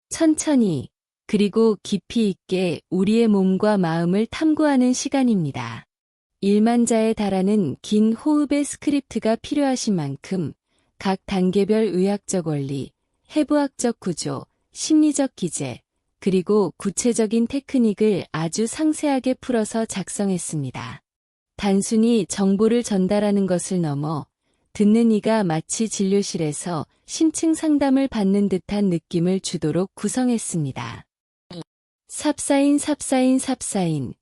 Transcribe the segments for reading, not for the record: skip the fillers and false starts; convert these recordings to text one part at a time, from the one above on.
천천히, 그리고 깊이 있게 우리의 몸과 마음을 탐구하는 시간입니다. 1만자에 달하는 긴 호흡의 스크립트가 필요하신 만큼 각 단계별 의학적 원리, 해부학적 구조, 심리적 기제, 그리고 구체적인 테크닉을 아주 상세하게 풀어서 작성했습니다. 단순히 정보를 전달하는 것을 넘어 듣는 이가 마치 진료실에서 심층 상담을 받는 듯한 느낌을 주도록 구성했습니다. 삽사인 삽사인 삽사인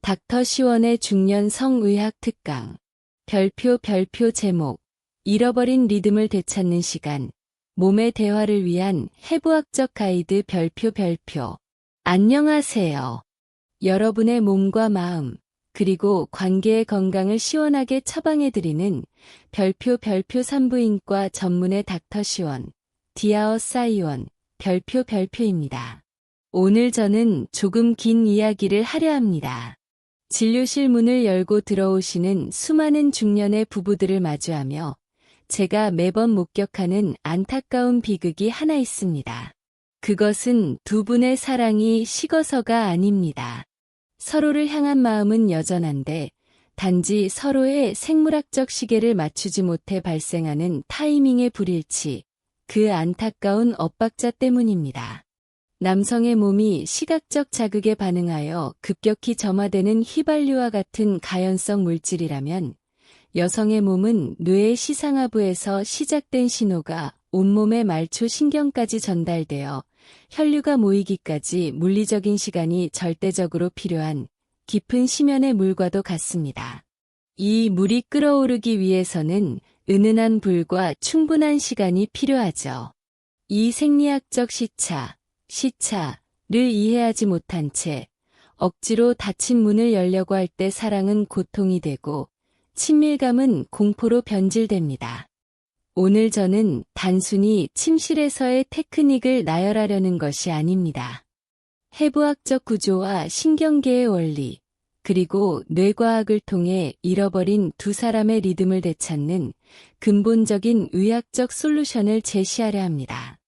닥터 시원의 중년 성의학 특강 별표 제목 잃어버린 리듬을 되찾는 시간 몸의 대화를 위한 해부학적 가이드 별표 안녕하세요. 여러분의 몸과 마음 그리고 관계의 건강을 시원하게 처방해드리는 별표 산부인과 전문의 닥터 시원 디아어 사이원 별표입니다. 오늘 저는 조금 긴 이야기를 하려 합니다. 진료실 문을 열고 들어오시는 수많은 중년의 부부들을 마주하며 제가 매번 목격하는 안타까운 비극이 하나 있습니다. 그것은 두 분의 사랑이 식어서가 아닙니다. 서로를 향한 마음은 여전한데 단지 서로의 생물학적 시계를 맞추지 못해 발생하는 타이밍의 불일치, 그 안타까운 엇박자 때문입니다. 남성의 몸이 시각적 자극에 반응하여 급격히 점화되는 휘발유와 같은 가연성 물질이라면 여성의 몸은 뇌의 시상하부에서 시작된 신호가 온몸의 말초 신경까지 전달되어 혈류가 모이기까지 물리적인 시간이 절대적으로 필요한 깊은 심연의 물과도 같습니다. 이 물이 끓어오르기 위해서는 은은한 불과 충분한 시간이 필요하죠. 이 생리학적 시차를 이해하지 못한 채 억지로 닫힌 문을 열려고 할 때 사랑은 고통이 되고 친밀감은 공포로 변질됩니다. 오늘 저는 단순히 침실에서의 테크닉을 나열하려는 것이 아닙니다. 해부학적 구조와 신경계의 원리, 그리고 뇌과학을 통해 잃어버린 두 사람의 리듬을 되찾는 근본적인 의학적 솔루션을 제시하려 합니다.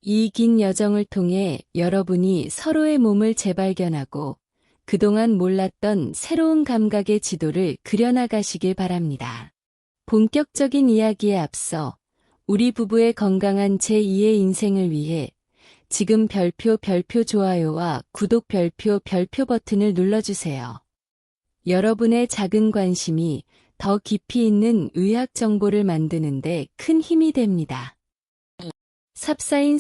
이 긴 여정을 통해 여러분이 서로의 몸을 재발견하고 그동안 몰랐던 새로운 감각의 지도를 그려나가시길 바랍니다. 본격적인 이야기에 앞서 우리 부부의 건강한 제2의 인생을 위해 지금 별표 좋아요와 구독 별표 버튼을 눌러주세요. 여러분의 작은 관심이 더 깊이 있는 의학 정보를 만드는데 큰 힘이 됩니다. 삽사인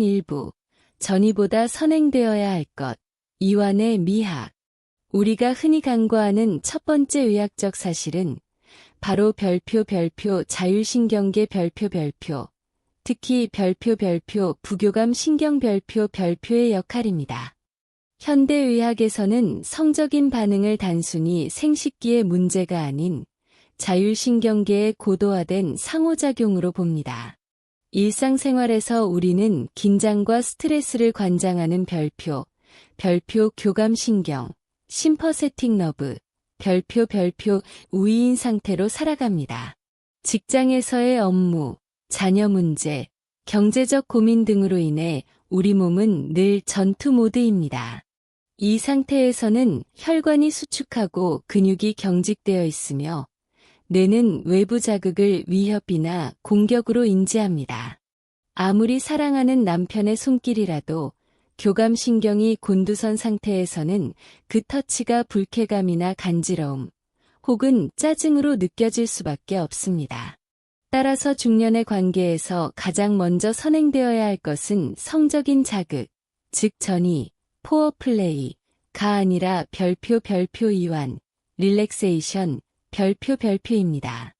일부 전이보다 선행되어야 할 것 이완의 미학 우리가 흔히 간과하는 첫 번째 의학적 사실은 바로 별표 자율신경계 별표 특히 별표 부교감 신경 별표의 역할입니다. 현대의학에서는 성적인 반응을 단순히 생식기의 문제가 아닌 자율신경계의 고도화된 상호작용으로 봅니다. 일상생활에서 우리는 긴장과 스트레스를 관장하는 별표 교감신경, 심퍼세틱 너브, 별표 우위인 상태로 살아갑니다. 직장에서의 업무, 자녀 문제, 경제적 고민 등으로 인해 우리 몸은 늘 전투 모드입니다. 이 상태에서는 혈관이 수축하고 근육이 경직되어 있으며 뇌는 외부 자극을 위협이나 공격으로 인지합니다. 아무리 사랑하는 남편의 손길이라도 교감신경이 곤두선 상태에서는 그 터치가 불쾌감이나 간지러움 혹은 짜증으로 느껴질 수밖에 없습니다. 따라서 중년의 관계에서 가장 먼저 선행되어야 할 것은 성적인 자극, 즉 전이, 포어플레이가 아니라 별표 이완, 릴렉세이션, 별표입니다.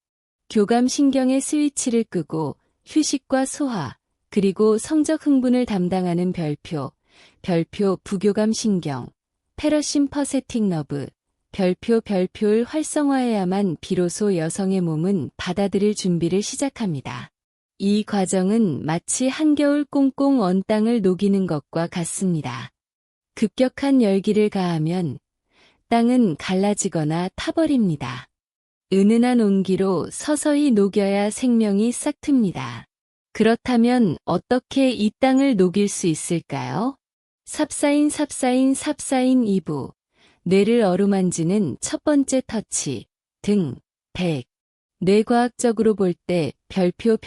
교감신경의 스위치를 끄고 휴식과 소화, 그리고 성적 흥분을 담당하는 별표 부교감신경, 패러심퍼세틱 너브, 별표를 활성화해야만 비로소 여성의 몸은 받아들일 준비를 시작합니다. 이 과정은 마치 한겨울 꽁꽁 언 땅을 녹이는 것과 같습니다. 급격한 열기를 가하면 땅은 갈라지거나 타버립니다. 은은한 온기로 서서히 녹여야 생명이 싹틉니다. 그렇다면 어떻게 이 땅을 녹일 수 있을까요? 삽사인 2부. 뇌를 어루만지는 첫 번째 터치. 등, 백. 뇌과학적으로 볼 때 별표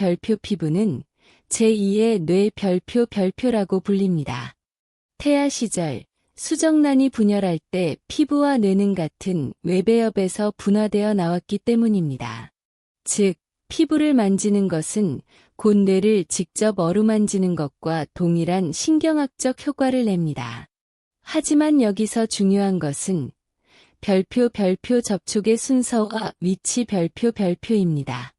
피부는 제2의 뇌 별표라고 불립니다. 태아 시절 수정란이 분열할 때 피부와 뇌는 같은 외배엽에서 분화되어 나왔기 때문입니다. 즉, 피부를 만지는 것은 곧 뇌를 직접 어루만지는 것과 동일한 신경학적 효과를 냅니다. 하지만 여기서 중요한 것은 별표 접촉의 순서와 위치 별표입니다.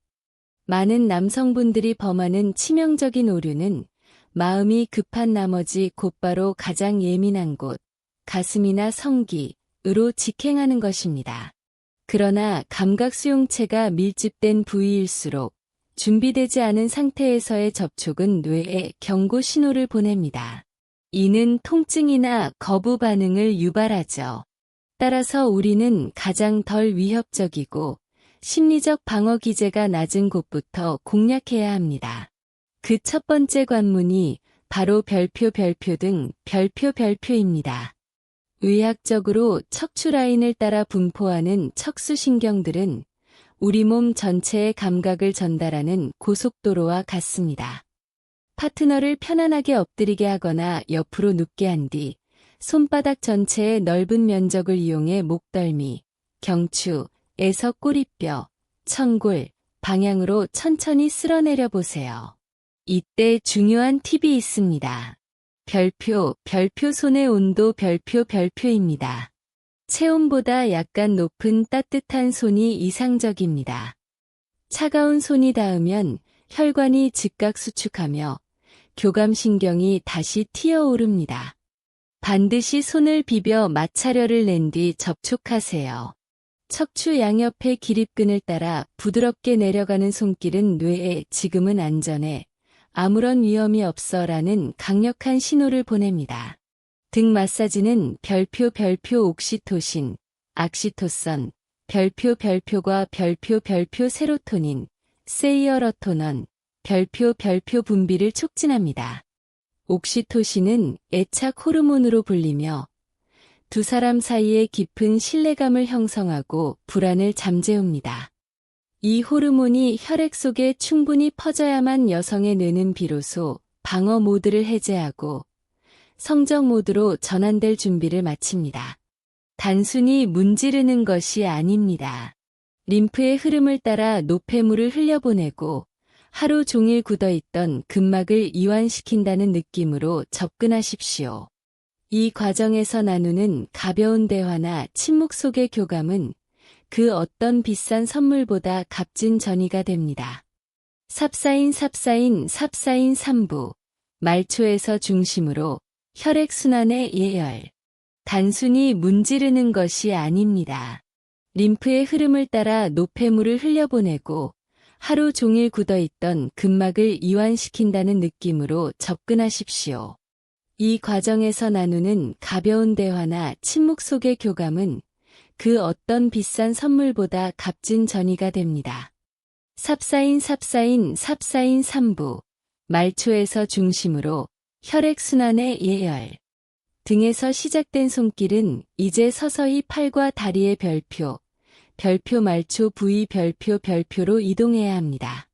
많은 남성분들이 범하는 치명적인 오류는 마음이 급한 나머지 곧바로 가장 예민한 곳, 가슴이나 성기으로 직행하는 것입니다. 그러나 감각 수용체가 밀집된 부위일수록 준비되지 않은 상태에서의 접촉은 뇌에 경고 신호를 보냅니다. 이는 통증이나 거부 반응을 유발하죠. 따라서 우리는 가장 덜 위협적이고 심리적 방어 기제가 낮은 곳부터 공략해야 합니다. 그 첫 번째 관문이 바로 별표 등 별표입니다. 의학적으로 척추 라인을 따라 분포하는 척수신경들은 우리 몸 전체의 감각을 전달하는 고속도로와 같습니다. 파트너를 편안하게 엎드리게 하거나 옆으로 눕게 한 뒤 손바닥 전체의 넓은 면적을 이용해 목덜미, 경추에서 꼬리뼈, 천골 방향으로 천천히 쓸어내려 보세요. 이때 중요한 팁이 있습니다. 별표 손의 온도 별표입니다. 체온보다 약간 높은 따뜻한 손이 이상적입니다. 차가운 손이 닿으면 혈관이 즉각 수축하며 교감신경이 다시 튀어오릅니다. 반드시 손을 비벼 마찰열을 낸 뒤 접촉하세요. 척추 양옆의 기립근을 따라 부드럽게 내려가는 손길은 뇌에 지금은 안전해, 아무런 위험이 없어라는 강력한 신호를 보냅니다. 등 마사지는 별표 옥시토신, 악시토선, 별표과 별표 세로토닌, 세이어러토넌, 별표 분비를 촉진합니다. 옥시토신은 애착 호르몬으로 불리며 두 사람 사이에 깊은 신뢰감을 형성하고 불안을 잠재웁니다. 이 호르몬이 혈액 속에 충분히 퍼져야만 여성의 뇌는 비로소 방어 모드를 해제하고 성적 모드로 전환될 준비를 마칩니다. 단순히 문지르는 것이 아닙니다. 림프의 흐름을 따라 노폐물을 흘려보내고 하루 종일 굳어있던 근막을 이완시킨다는 느낌으로 접근하십시오. 이 과정에서 나누는 가벼운 대화나 침묵 속의 교감은 그 어떤 비싼 선물보다 값진 전이가 됩니다. 삽사인 3부. 말초에서 중심으로 혈액순환의 예열. 단순히 문지르는 것이 아닙니다. 림프의 흐름을 따라 노폐물을 흘려보내고 하루 종일 굳어있던 근막을 이완시킨다는 느낌으로 접근하십시오. 이 과정에서 나누는 가벼운 대화나 침묵 속의 교감은 그 어떤 비싼 선물보다 값진 전이가 됩니다. 삽사인 3부. 말초에서 중심으로 혈액순환의 예열. 등에서 시작된 손길은 이제 서서히 팔과 다리의 별표 말초 부위 별표로 이동해야 합니다.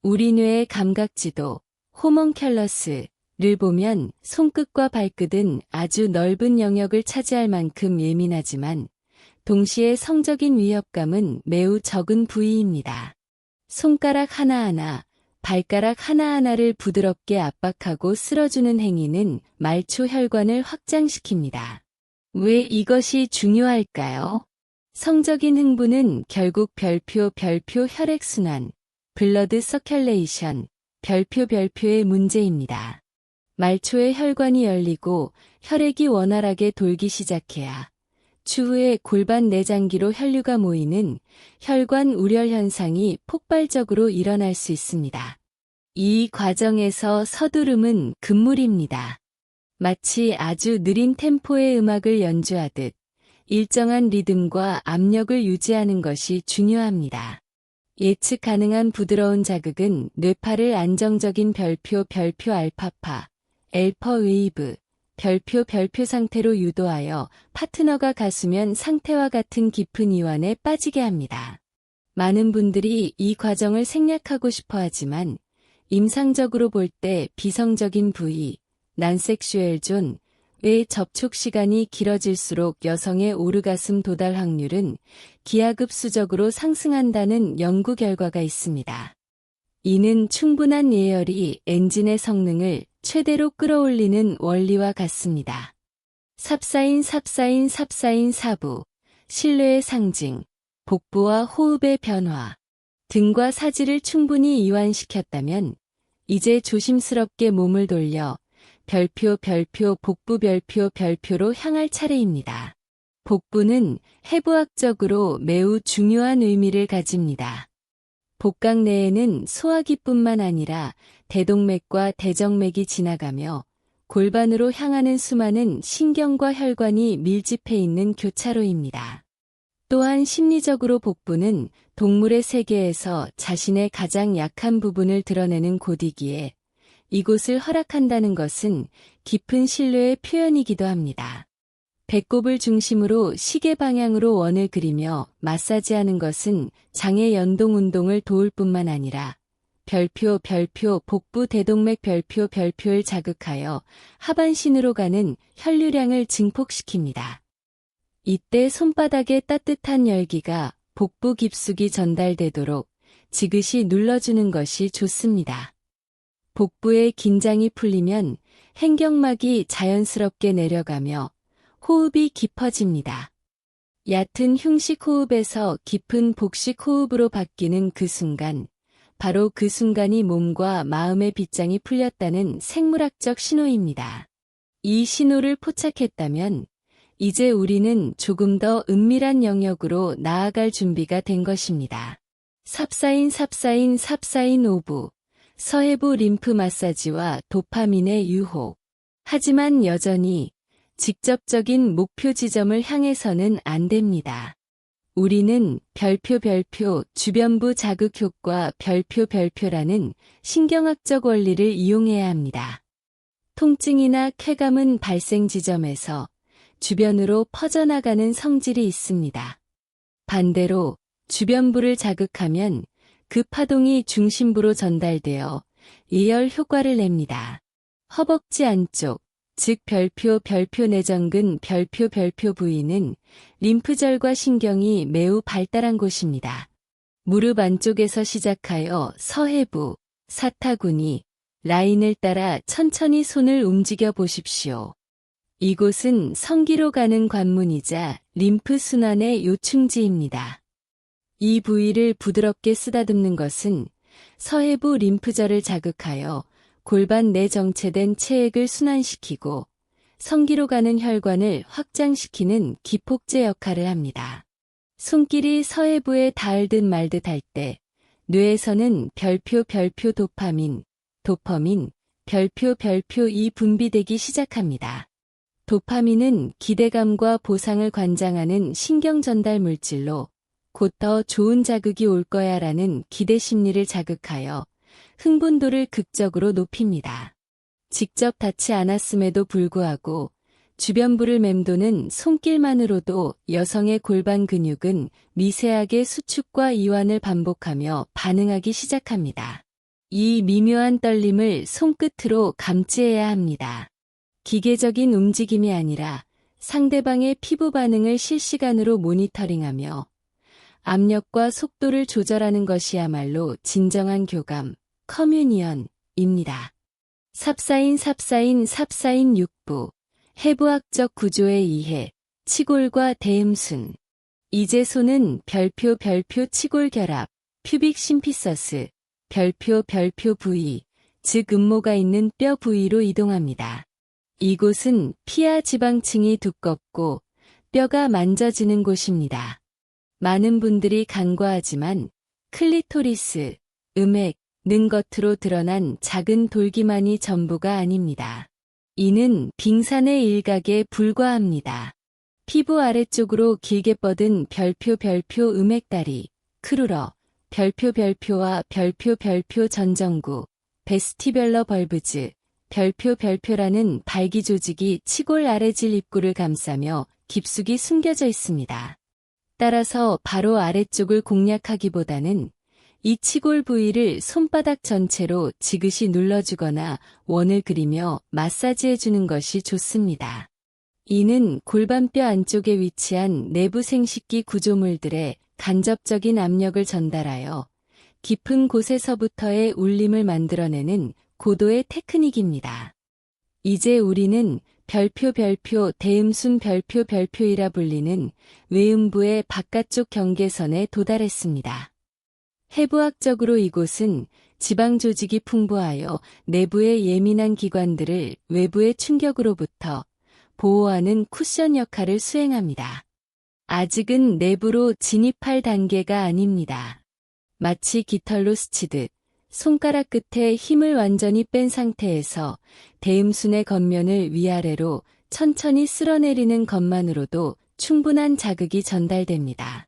우리 뇌의 감각지도, 호몽큘러스를 보면 손끝과 발끝은 아주 넓은 영역을 차지할 만큼 예민하지만 동시에 성적인 위협감은 매우 적은 부위입니다. 손가락 하나하나, 발가락 하나하나를 부드럽게 압박하고 쓸어주는 행위는 말초 혈관을 확장시킵니다. 왜 이것이 중요할까요? 성적인 흥분은 결국 별표 혈액순환, 블러드 서큘레이션, 별표의 문제입니다. 말초의 혈관이 열리고 혈액이 원활하게 돌기 시작해야 추후에 골반 내장기로 혈류가 모이는 혈관 우열 현상이 폭발적으로 일어날 수 있습니다. 이 과정에서 서두름은 금물입니다. 마치 아주 느린 템포의 음악을 연주하듯 일정한 리듬과 압력을 유지하는 것이 중요합니다. 예측 가능한 부드러운 자극은 뇌파를 안정적인 별표 알파파, 앨퍼 웨이브, 별표 상태로 유도하여 파트너가 가수면 상태와 같은 깊은 이완에 빠지게 합니다. 많은 분들이 이 과정을 생략하고 싶어 하지만 임상적으로 볼 때 비성적인 부위, 난섹슈얼 존의 접촉 시간이 길어질수록 여성의 오르가슴 도달 확률은 기하급수적으로 상승한다는 연구 결과가 있습니다. 이는 충분한 예열이 엔진의 성능을 최대로 끌어올리는 원리와 같습니다. 삽사인 사부, 신뢰의 상징, 복부와 호흡의 변화, 등과 사지를 충분히 이완시켰다면 이제 조심스럽게 몸을 돌려 별표 복부 별표로 향할 차례입니다. 복부는 해부학적으로 매우 중요한 의미를 가집니다. 복강 내에는 소화기뿐만 아니라 대동맥과 대정맥이 지나가며 골반으로 향하는 수많은 신경과 혈관이 밀집해 있는 교차로입니다. 또한 심리적으로 복부는 동물의 세계에서 자신의 가장 약한 부분을 드러내는 곳이기에 이곳을 허락한다는 것은 깊은 신뢰의 표현이기도 합니다. 배꼽을 중심으로 시계 방향으로 원을 그리며 마사지하는 것은 장의 연동 운동을 도울 뿐만 아니라 별표 복부 대동맥 별표를 자극하여 하반신으로 가는 혈류량을 증폭시킵니다. 이때 손바닥에 따뜻한 열기가 복부 깊숙이 전달되도록 지그시 눌러주는 것이 좋습니다. 복부의 긴장이 풀리면 행경막이 자연스럽게 내려가며 호흡이 깊어집니다. 얕은 흉식 호흡에서 깊은 복식 호흡으로 바뀌는 그 순간, 바로 그 순간이 몸과 마음의 빗장이 풀렸다는 생물학적 신호입니다. 이 신호를 포착했다면 이제 우리는 조금 더 은밀한 영역으로 나아갈 준비가 된 것입니다. 삽사인 오브, 서해부 림프 마사지와 도파민의 유혹. 하지만 여전히 직접적인 목표 지점을 향해서는 안 됩니다. 우리는 별표 주변부 자극 효과 별표라는 신경학적 원리를 이용해야 합니다. 통증이나 쾌감은 발생 지점에서 주변으로 퍼져나가는 성질이 있습니다. 반대로 주변부를 자극하면 그 파동이 중심부로 전달되어 예열 효과를 냅니다. 허벅지 안쪽, 즉 별표 내전근 별표 부위는 림프절과 신경이 매우 발달한 곳입니다. 무릎 안쪽에서 시작하여 서해부, 사타구니, 라인을 따라 천천히 손을 움직여 보십시오. 이곳은 성기로 가는 관문이자 림프 순환의 요충지입니다. 이 부위를 부드럽게 쓰다듬는 것은 서해부 림프절을 자극하여 골반 내 정체된 체액을 순환시키고 성기로 가는 혈관을 확장시키는 기폭제 역할을 합니다. 손길이 서해부에 닿을 듯 말 듯 할 때 뇌에서는 별표 도파민, 별표 분비되기 시작합니다. 도파민은 기대감과 보상을 관장하는 신경 전달 물질로 곧 더 좋은 자극이 올 거야라는 기대 심리를 자극하여 흥분도를 극적으로 높입니다. 직접 닿지 않았음에도 불구하고 주변부를 맴도는 손길만으로도 여성의 골반 근육은 미세하게 수축과 이완을 반복하며 반응하기 시작합니다. 이 미묘한 떨림을 손끝으로 감지해야 합니다. 기계적인 움직임이 아니라 상대방의 피부 반응을 실시간으로 모니터링하며 압력과 속도를 조절하는 것이야말로 진정한 교감, 커뮤니언입니다. 삽사인 육부, 해부학적 구조의 이해, 치골과 대음순. 이제 손은 별표 치골 결합, 퓨빅 심피서스, 별표 부위, 즉 음모가 있는 뼈 부위로 이동합니다. 이곳은 피하 지방층이 두껍고 뼈가 만져지는 곳입니다. 많은 분들이 간과하지만 클리토리스, 음액는 겉으로 드러난 작은 돌기만이 전부가 아닙니다. 이는 빙산의 일각에 불과합니다. 피부 아래쪽으로 길게 뻗은 별표 음액다리, 크루러, 별표와 별표 전정구, 베스티뷸러 벌브즈, 별표라는 발기 조직이 치골 아래질 입구를 감싸며 깊숙이 숨겨져 있습니다. 따라서 바로 아래쪽을 공략하기보다는 이 치골 부위를 손바닥 전체로 지그시 눌러주거나 원을 그리며 마사지해주는 것이 좋습니다. 이는 골반뼈 안쪽에 위치한 내부 생식기 구조물들의 간접적인 압력을 전달하여 깊은 곳에서부터의 울림을 만들어내는 고도의 테크닉입니다. 이제 우리는 별표 대음순 별표이라 불리는 외음부의 바깥쪽 경계선에 도달했습니다. 해부학적으로 이곳은 지방 조직이 풍부하여 내부의 예민한 기관들을 외부의 충격으로부터 보호하는 쿠션 역할을 수행합니다. 아직은 내부로 진입할 단계가 아닙니다. 마치 깃털로 스치듯 손가락 끝에 힘을 완전히 뺀 상태에서 대음순의 겉면을 위아래로 천천히 쓸어내리는 것만으로도 충분한 자극이 전달됩니다.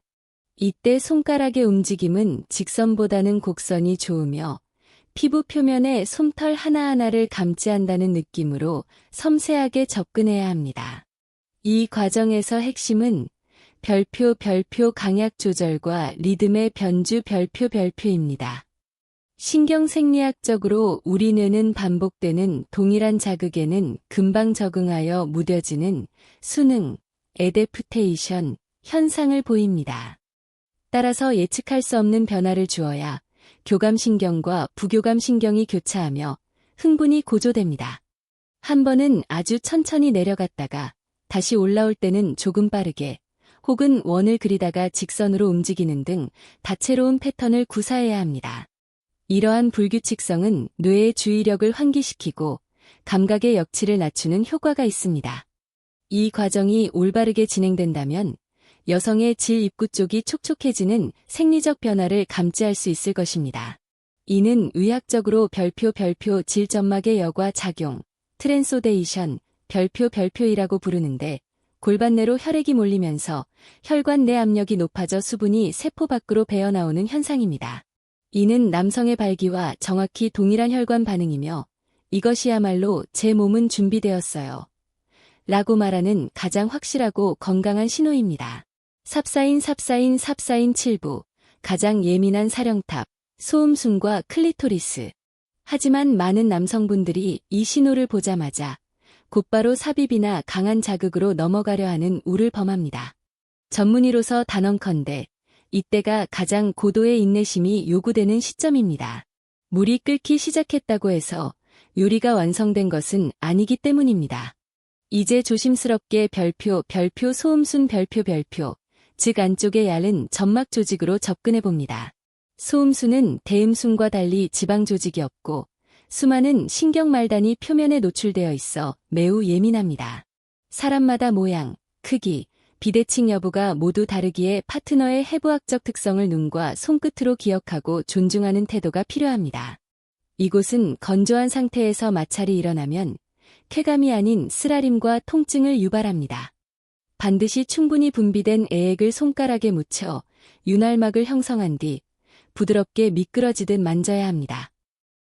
이때 손가락의 움직임은 직선보다는 곡선이 좋으며 피부 표면에 솜털 하나하나를 감지 한다는 느낌으로 섬세하게 접근해야 합니다. 이 과정에서 핵심은 별표 강약 조절과 리듬의 변주 별표입니다. 신경생리학적으로 우리 뇌는 반복되는 동일한 자극에는 금방 적응하여 무뎌지는 수능, 애대프테이션 현상을 보입니다. 따라서 예측할 수 없는 변화를 주어야 교감신경과 부교감신경이 교차하며 흥분이 고조됩니다. 한 번은 아주 천천히 내려갔다가 다시 올라올 때는 조금 빠르게 혹은 원을 그리다가 직선으로 움직이는 등 다채로운 패턴을 구사해야 합니다. 이러한 불규칙성은 뇌의 주의력을 환기시키고 감각의 역치를 낮추는 효과가 있습니다. 이 과정이 올바르게 진행된다면 여성의 질 입구 쪽이 촉촉해지는 생리적 변화를 감지할 수 있을 것입니다. 이는 의학적으로 별표 질점막의 여과 작용, 트랜소데이션, 별표이라고 부르는데 골반 내로 혈액이 몰리면서 혈관 내 압력이 높아져 수분이 세포 밖으로 배어나오는 현상입니다. 이는 남성의 발기와 정확히 동일한 혈관 반응이며 이것이야말로 제 몸은 준비되었어요. 라고 말하는 가장 확실하고 건강한 신호입니다. 삽사인 7부, 가장 예민한 사령탑, 소음순과 클리토리스. 하지만 많은 남성분들이 이 신호를 보자마자 곧바로 삽입이나 강한 자극으로 넘어가려 하는 우를 범합니다. 전문의로서 단언컨대 이때가 가장 고도의 인내심이 요구되는 시점입니다. 물이 끓기 시작했다고 해서 요리가 완성된 것은 아니기 때문입니다. 이제 조심스럽게 별표 소음순 별표, 즉 안쪽의 얇은 점막 조직으로 접근해봅니다. 소음순은 대음순과 달리 지방 조직이 없고 수많은 신경말단이 표면에 노출되어 있어 매우 예민합니다. 사람마다 모양, 크기, 비대칭 여부가 모두 다르기에 파트너의 해부학적 특성을 눈과 손끝으로 기억하고 존중하는 태도가 필요합니다. 이곳은 건조한 상태에서 마찰이 일어나면 쾌감이 아닌 쓰라림과 통증을 유발합니다. 반드시 충분히 분비된 애액을 손가락에 묻혀 윤활막을 형성한 뒤 부드럽게 미끄러지듯 만져야 합니다.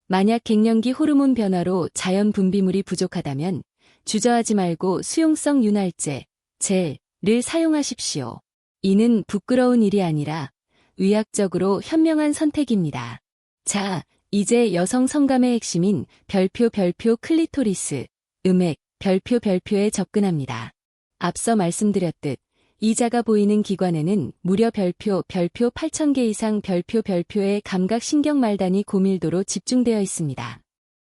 만약 갱년기 호르몬 변화로 자연 분비물이 부족하다면 주저하지 말고 수용성 윤활제, 젤을 사용하십시오. 이는 부끄러운 일이 아니라 의학적으로 현명한 선택입니다. 자, 이제 여성 성감의 핵심인 별표 클리토리스, 음액, 별표에 접근합니다. 앞서 말씀드렸듯 이 작아 보이는 기관에는 무려 별표 8,000개 이상 별표의 감각신경말단이 고밀도로 집중되어 있습니다.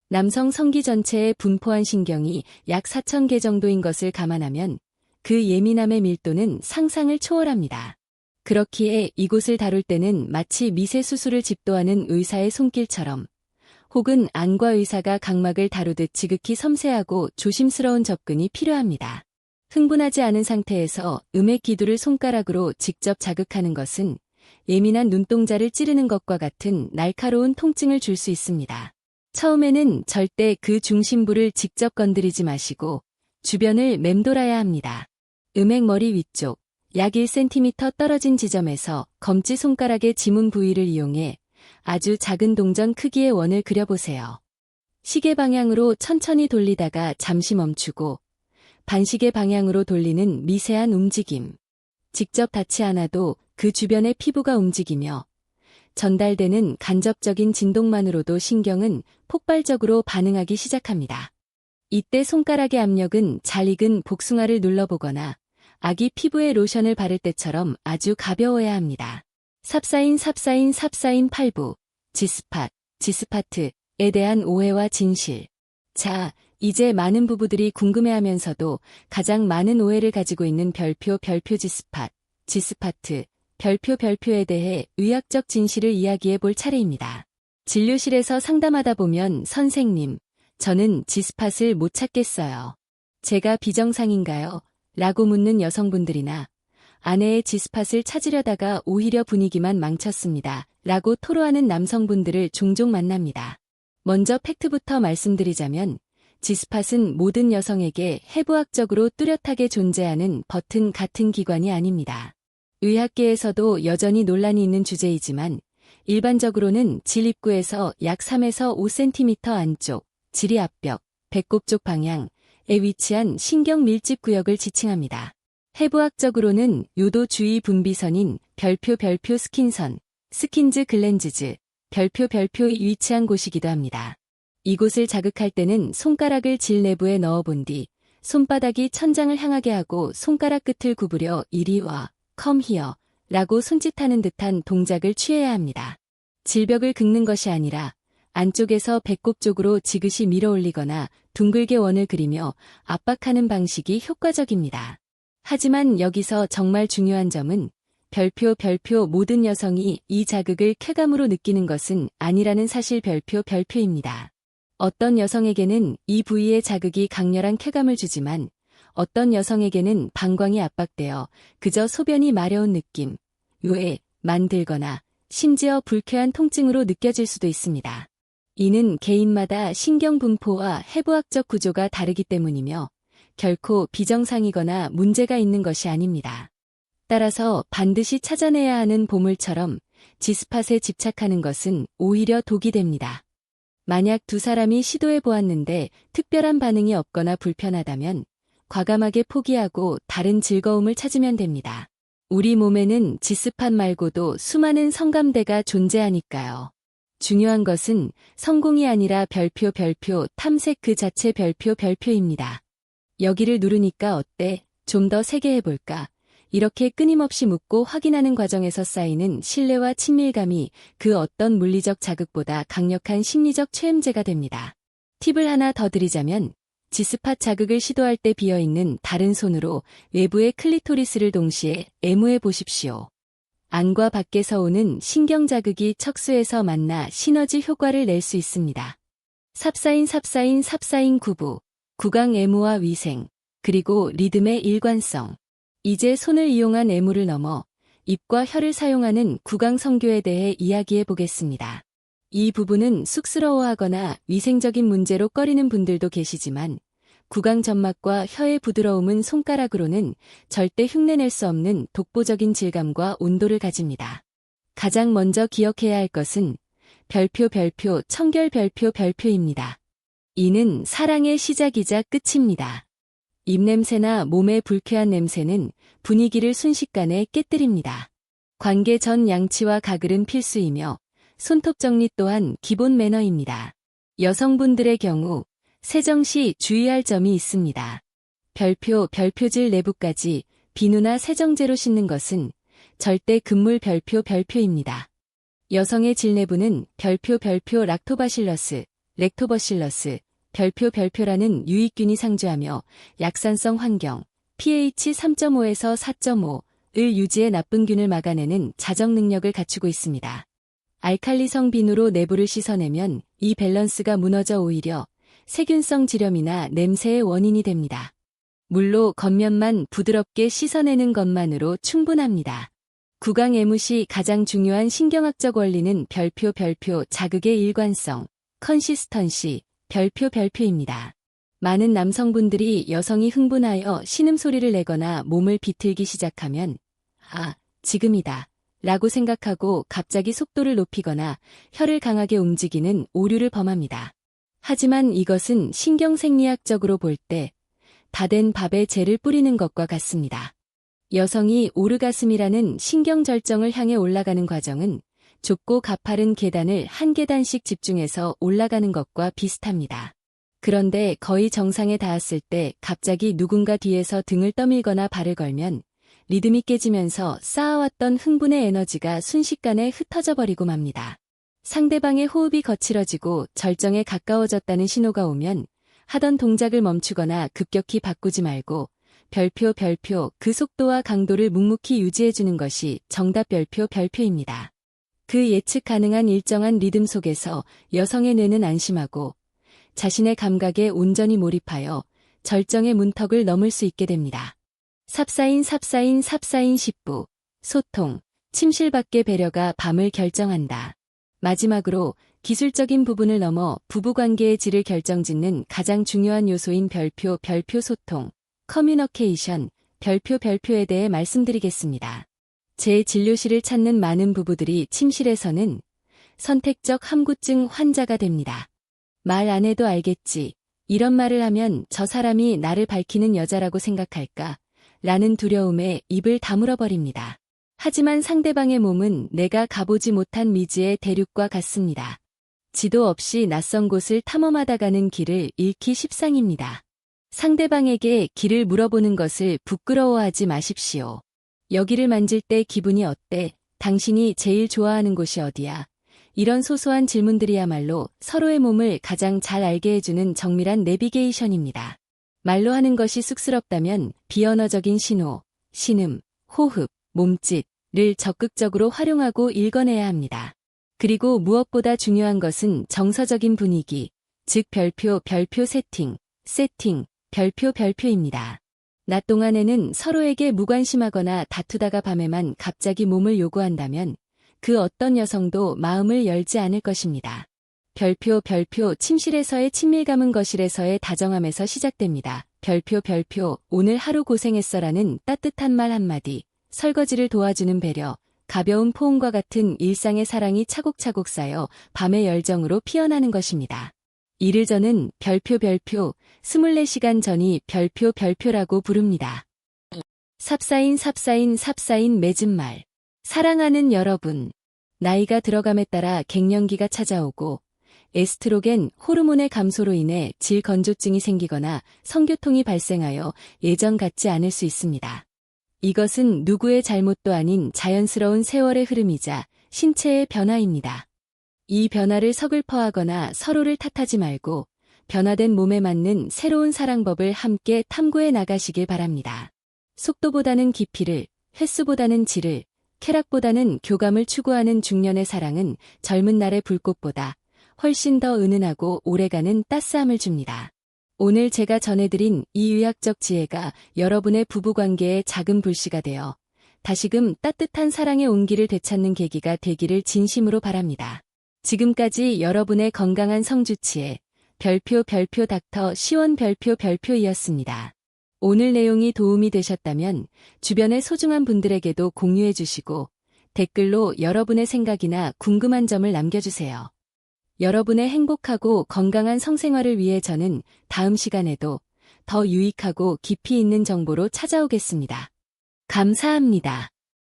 남성 성기 전체에 분포한 신경이 약 4,000개 정도인 것을 감안하면 그 예민함의 밀도는 상상을 초월합니다. 그렇기에 이곳을 다룰 때는 마치 미세수술을 집도하는 의사의 손길처럼 혹은 안과 의사가 각막을 다루듯 지극히 섬세하고 조심스러운 접근이 필요합니다. 흥분하지 않은 상태에서 음액 기두를 손가락으로 직접 자극하는 것은 예민한 눈동자를 찌르는 것과 같은 날카로운 통증을 줄 수 있습니다. 처음에는 절대 그 중심부를 직접 건드리지 마시고 주변을 맴돌아야 합니다. 음액 머리 위쪽, 약 1cm 떨어진 지점에서 검지손가락의 지문 부위를 이용해 아주 작은 동전 크기의 원을 그려보세요. 시계 방향으로 천천히 돌리다가 잠시 멈추고 반시계 방향으로 돌리는 미세한 움직임. 직접 닿지 않아도 그 주변의 피부가 움직이며 전달되는 간접적인 진동만으로도 신경은 폭발적으로 반응하기 시작합니다. 이때 손가락의 압력은 잘 익은 복숭아를 눌러보거나 아기 피부에 로션을 바를 때처럼 아주 가벼워야 합니다. 삽사인 8부, 지스파트에 대한 오해와 진실. 자, 이제 많은 부부들이 궁금해하면서도 가장 많은 오해를 가지고 있는 별표 지스파트, 별표에 대해 의학적 진실을 이야기해 볼 차례입니다. 진료실에서 상담하다 보면 선생님, 저는 지스팟을 못 찾겠어요. 제가 비정상인가요? 라고 묻는 여성분들이나 아내의 지스팟을 찾으려다가 오히려 분위기만 망쳤습니다. 라고 토로하는 남성분들을 종종 만납니다. 먼저 팩트부터 말씀드리자면 지스팟은 모든 여성에게 해부학적으로 뚜렷하게 존재하는 버튼 같은 기관이 아닙니다. 의학계에서도 여전히 논란이 있는 주제이지만 일반적으로는 질 입구에서 약 3에서 5cm 안쪽, 지리 앞벽, 배꼽 쪽 방향에 위치한 신경 밀집 구역을 지칭합니다. 해부학적으로는 요도 주위 분비선인 별표 스킨선, 스킨즈 글랜즈즈, 별표에 위치한 곳이기도 합니다. 이곳을 자극할 때는 손가락을 질 내부에 넣어본 뒤 손바닥이 천장을 향하게 하고 손가락 끝을 구부려 이리 와, come here 라고 손짓하는 듯한 동작을 취해야 합니다. 질벽을 긁는 것이 아니라 안쪽에서 배꼽 쪽으로 지그시 밀어 올리거나 둥글게 원을 그리며 압박하는 방식이 효과적입니다. 하지만 여기서 정말 중요한 점은 별표 모든 여성이 이 자극을 쾌감으로 느끼는 것은 아니라는 사실 별표입니다. 어떤 여성에게는 이 부위의 자극이 강렬한 쾌감을 주지만 어떤 여성에게는 방광이 압박되어 그저 소변이 마려운 느낌, 만 들거나 심지어 불쾌한 통증으로 느껴질 수도 있습니다. 이는 개인마다 신경 분포와 해부학적 구조가 다르기 때문이며 결코 비정상이거나 문제가 있는 것이 아닙니다. 따라서 반드시 찾아내야 하는 보물처럼 지스팟에 집착하는 것은 오히려 독이 됩니다. 만약 두 사람이 시도해 보았는데 특별한 반응이 없거나 불편하다면 과감하게 포기하고 다른 즐거움을 찾으면 됩니다. 우리 몸에는 지스팟 말고도 수많은 성감대가 존재하니까요. 중요한 것은 성공이 아니라 별표 탐색 그 자체 별표입니다. 여기를 누르니까 어때? 좀 더 세게 해볼까? 이렇게 끊임없이 묻고 확인하는 과정에서 쌓이는 신뢰와 친밀감이 그 어떤 물리적 자극보다 강력한 심리적 최음제가 됩니다. 팁을 하나 더 드리자면 지스팟 자극을 시도할 때 비어있는 다른 손으로 외부의 클리토리스를 동시에 애무해 보십시오. 안과 밖에서 오는 신경 자극이 척수에서 만나 시너지 효과를 낼 수 있습니다. 삽사인 구부, 구강 애무와 위생, 그리고 리듬의 일관성. 이제 손을 이용한 애무를 넘어 입과 혀를 사용하는 구강 성교에 대해 이야기해 보겠습니다. 이 부분은 쑥스러워하거나 위생적인 문제로 꺼리는 분들도 계시지만 구강 점막과 혀의 부드러움은 손가락으로는 절대 흉내낼 수 없는 독보적인 질감과 온도를 가집니다. 가장 먼저 기억해야 할 것은 별표 청결 별표입니다. 이는 사랑의 시작이자 끝입니다. 입냄새나 몸의 불쾌한 냄새는 분위기를 순식간에 깨뜨립니다. 관계 전 양치와 가글은 필수이며 손톱 정리 또한 기본 매너입니다. 여성분들의 경우 세정 시 주의할 점이 있습니다. 별표질 내부까지 비누나 세정제로 씻는 것은 절대 금물 별표입니다. 여성의 질 내부는 별표 렉토버실러스, 별표라는 유익균이 상주하며 약산성 환경, pH 3.5에서 4.5을 유지해 나쁜 균을 막아내는 자정 능력을 갖추고 있습니다. 알칼리성 비누로 내부를 씻어내면 이 밸런스가 무너져 오히려 세균성 지렴이나 냄새의 원인이 됩니다. 물로 겉면만 부드럽게 씻어내는 것만으로 충분합니다. 구강 애무 시 가장 중요한 신경학적 원리는 별표 자극의 일관성, 컨시스턴시, 별표입니다. 많은 남성분들이 여성이 흥분하여 신음소리를 내거나 몸을 비틀기 시작하면 아, 지금이다. 라고 생각하고 갑자기 속도를 높이거나 혀를 강하게 움직이는 오류를 범합니다. 하지만 이것은 신경생리학적으로 볼 때 다 된 밥에 재를 뿌리는 것과 같습니다. 여성이 오르가슴이라는 신경절정을 향해 올라가는 과정은 좁고 가파른 계단을 한 계단씩 집중해서 올라가는 것과 비슷합니다. 그런데 거의 정상에 닿았을 때 갑자기 누군가 뒤에서 등을 떠밀거나 발을 걸면 리듬이 깨지면서 쌓아왔던 흥분의 에너지가 순식간에 흩어져 버리고 맙니다. 상대방의 호흡이 거칠어지고 절정에 가까워졌다는 신호가 오면 하던 동작을 멈추거나 급격히 바꾸지 말고 별표 그 속도와 강도를 묵묵히 유지해주는 것이 정답 별표입니다. 그 예측 가능한 일정한 리듬 속에서 여성의 뇌는 안심하고 자신의 감각에 온전히 몰입하여 절정의 문턱을 넘을 수 있게 됩니다. 삽사인 10부 소통, 침실 밖의 배려가 밤을 결정한다. 마지막으로 기술적인 부분을 넘어 부부관계의 질을 결정짓는 가장 중요한 요소인 별표 소통, 커뮤니케이션, 별표에 대해 말씀드리겠습니다. 제 진료실을 찾는 많은 부부들이 침실에서는 선택적 함구증 환자가 됩니다. 말 안 해도 알겠지. 이런 말을 하면 저 사람이 나를 밝히는 여자라고 생각할까? 라는 두려움에 입을 다물어 버립니다. 하지만 상대방의 몸은 내가 가보지 못한 미지의 대륙과 같습니다. 지도 없이 낯선 곳을 탐험하다 가는 길을 잃기 십상입니다. 상대방에게 길을 물어보는 것을 부끄러워하지 마십시오. 여기를 만질 때 기분이 어때? 당신이 제일 좋아하는 곳이 어디야? 이런 소소한 질문들이야말로 서로의 몸을 가장 잘 알게 해주는 정밀한 내비게이션입니다. 말로 하는 것이 쑥스럽다면 비언어적인 신호, 신음, 호흡, 몸짓을 적극적으로 활용하고 읽어내야 합니다. 그리고 무엇보다 중요한 것은 정서적인 분위기, 즉 별표 세팅, 별표입니다. 낮 동안에는 서로에게 무관심하거나 다투다가 밤에만 갑자기 몸을 요구한다면 그 어떤 여성도 마음을 열지 않을 것입니다. 별표 침실에서의 친밀감은 거실에서의 다정함에서 시작됩니다. 별표 오늘 하루 고생했어라는 따뜻한 말 한마디, 설거지를 도와주는 배려, 가벼운 포옹과 같은 일상의 사랑이 차곡차곡 쌓여 밤의 열정으로 피어나는 것입니다. 이를 저는 별표 24시간 전이 별표라고 부릅니다. 삽사인 맺은 말. 사랑하는 여러분. 나이가 들어감에 따라 갱년기가 찾아오고 에스트로겐 호르몬의 감소로 인해 질건조증이 생기거나 성교통이 발생하여 예전 같지 않을 수 있습니다. 이것은 누구의 잘못도 아닌 자연스러운 세월의 흐름이자 신체의 변화입니다. 이 변화를 서글퍼하거나 서로를 탓하지 말고 변화된 몸에 맞는 새로운 사랑법을 함께 탐구해 나가시길 바랍니다. 속도보다는 깊이를, 횟수보다는 질을, 쾌락보다는 교감을 추구하는 중년의 사랑은 젊은 날의 불꽃보다 훨씬 더 은은하고 오래가는 따스함을 줍니다. 오늘 제가 전해드린 이 의학적 지혜가 여러분의 부부관계에 작은 불씨가 되어 다시금 따뜻한 사랑의 온기를 되찾는 계기가 되기를 진심으로 바랍니다. 지금까지 여러분의 건강한 성주치의 별표 닥터 시원 별표이었습니다. 오늘 내용이 도움이 되셨다면 주변의 소중한 분들에게도 공유해 주시고 댓글로 여러분의 생각이나 궁금한 점을 남겨주세요. 여러분의 행복하고 건강한 성생활을 위해 저는 다음 시간에도 더 유익하고 깊이 있는 정보로 찾아오겠습니다. 감사합니다.